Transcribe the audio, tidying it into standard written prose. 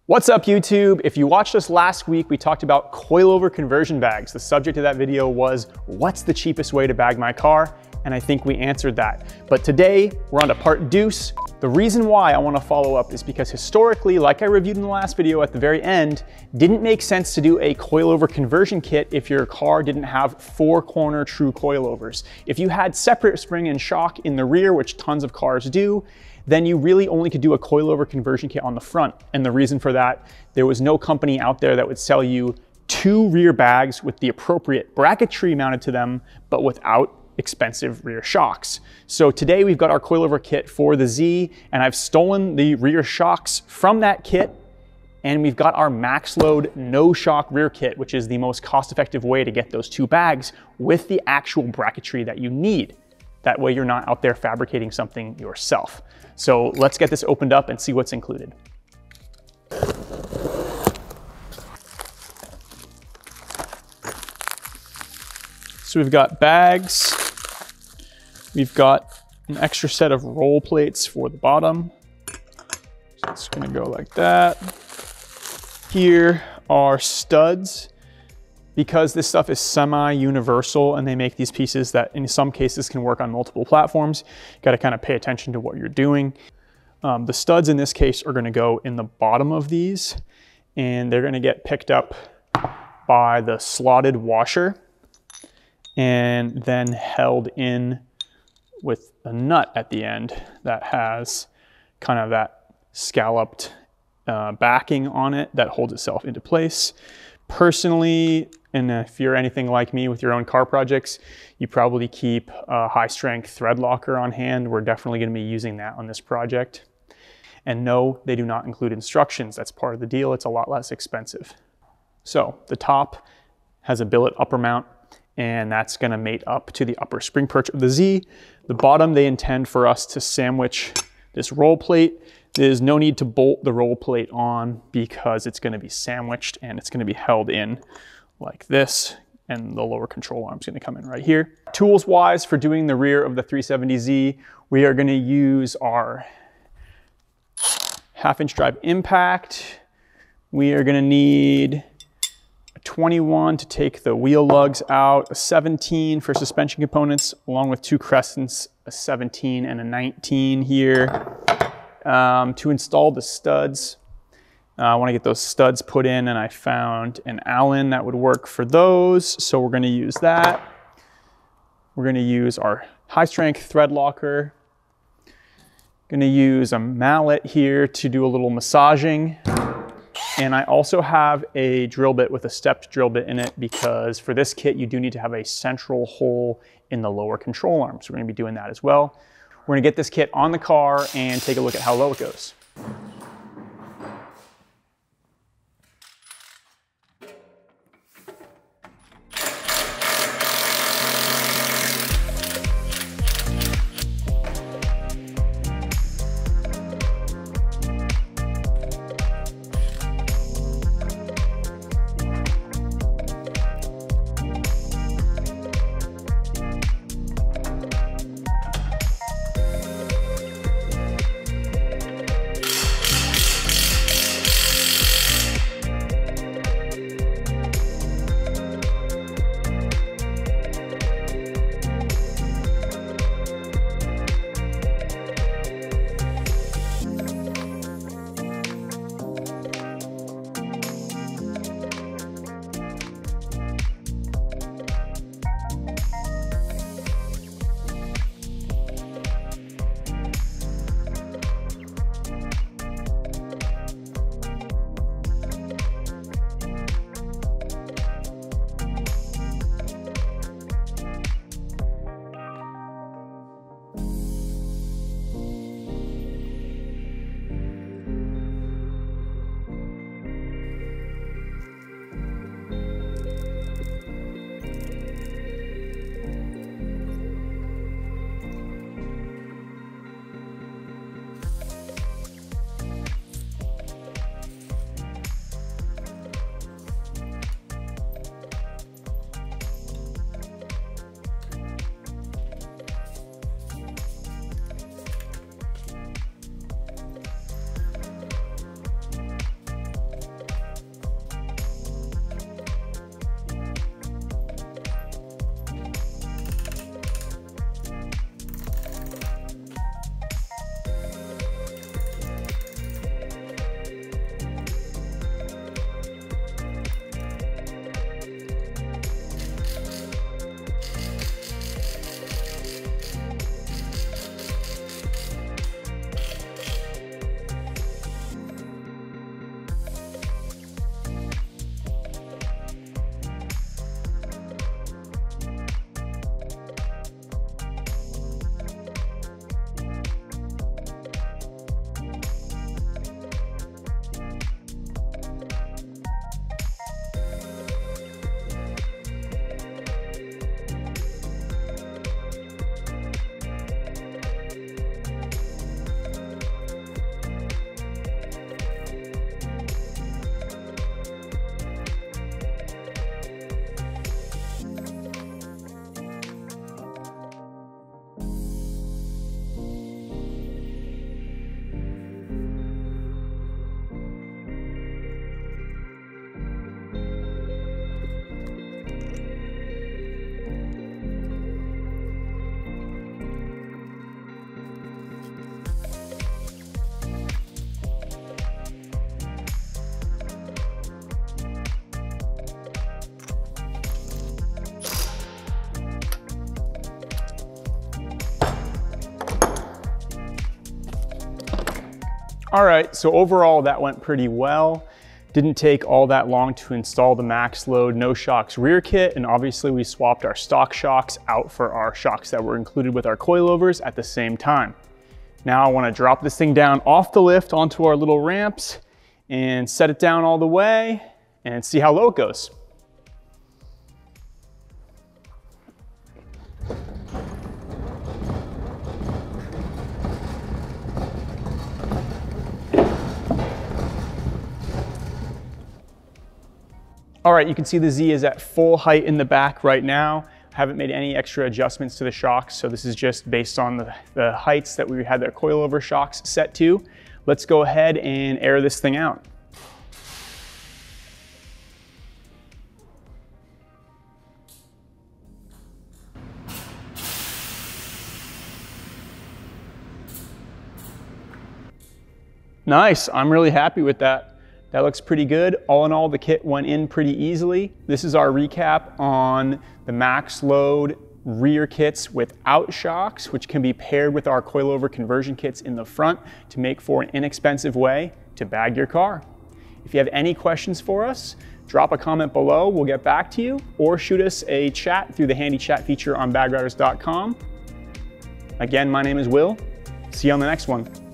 What's up, YouTube? If you watched us last week, we talked about coilover conversion bags. The subject of that video was, what's the cheapest way to bag my car? And I think we answered that. But today, we're on to part deuce. The reason why I want to follow up is because historically, like I reviewed in the last video at the very end, didn't make sense to do a coilover conversion kit if your car didn't have 4-corner true coilovers. If you had separate spring and shock in the rear, which tons of cars do, then you really only could do a coilover conversion kit on the front. And the reason for that, there was no company out there that would sell you 2 rear bags with the appropriate bracketry mounted to them, but without expensive rear shocks. So today we've got our coilover kit for the Z, and I've stolen the rear shocks from that kit, and we've got our Maxload no shock rear kit, which is the most cost-effective way to get those 2 bags with the actual bracketry that you need. That way you're not out there fabricating something yourself. So let's get this opened up and see what's included. So we've got bags. We've got an extra set of roll plates for the bottom. So it's gonna go like that. Here are studs. Because this stuff is semi-universal and they make these pieces that in some cases can work on multiple platforms, you gotta kind of pay attention to what you're doing. The studs in this case are gonna go in the bottom of these, and they're gonna get picked up by the slotted washer and then held in with a nut at the end that has kind of that scalloped backing on it that holds itself into place. Personally, and if you're anything like me with your own car projects, you probably keep a high-strength thread locker on hand. We're definitely going to be using that on this project. And no, they do not include instructions. That's part of the deal. It's a lot less expensive. So the top has a billet upper mount, and that's going to mate up to the upper spring perch of the Z. The bottom, they intend for us to sandwich this roll plate. There's no need to bolt the roll plate on because it's going to be sandwiched and it's going to be held in like this, and the lower control arm is going to come in right here. Tools wise, for doing the rear of the 370Z, we are going to use our 1/2-inch drive impact. We are going to need a 21 to take the wheel lugs out, a 17 for suspension components, along with 2 crescents, a 17 and a 19 here. To install the studs, I want to get those studs put in, and I found an Allen that would work for those. So we're going to use that. We're going to use our high-strength thread locker. Going to use a mallet here to do a little massaging. And I also have a drill bit with a stepped drill bit in it because for this kit, you do need to have a central hole in the lower control arm. So we're going to be doing that as well. We're gonna get this kit on the car and take a look at how low it goes. All right, so overall that went pretty well. Didn't take all that long to install the Maxload No Shocks rear kit, and obviously we swapped our stock shocks out for our shocks that were included with our coilovers at the same time. Now I want to drop this thing down off the lift onto our little ramps and set it down all the way and see how low it goes. All right, you can see the Z is at full height in the back right now. I haven't made any extra adjustments to the shocks, so this is just based on the heights that we had their coilover shocks set to. Let's go ahead and air this thing out. Nice, I'm really happy with that. That looks pretty good. All in all, the kit went in pretty easily. This is our recap on the Maxload rear kits without shocks, which can be paired with our coilover conversion kits in the front to make for an inexpensive way to bag your car. If you have any questions for us, drop a comment below, we'll get back to you, or shoot us a chat through the handy chat feature on bagriders.com. Again, my name is Will. See you on the next one.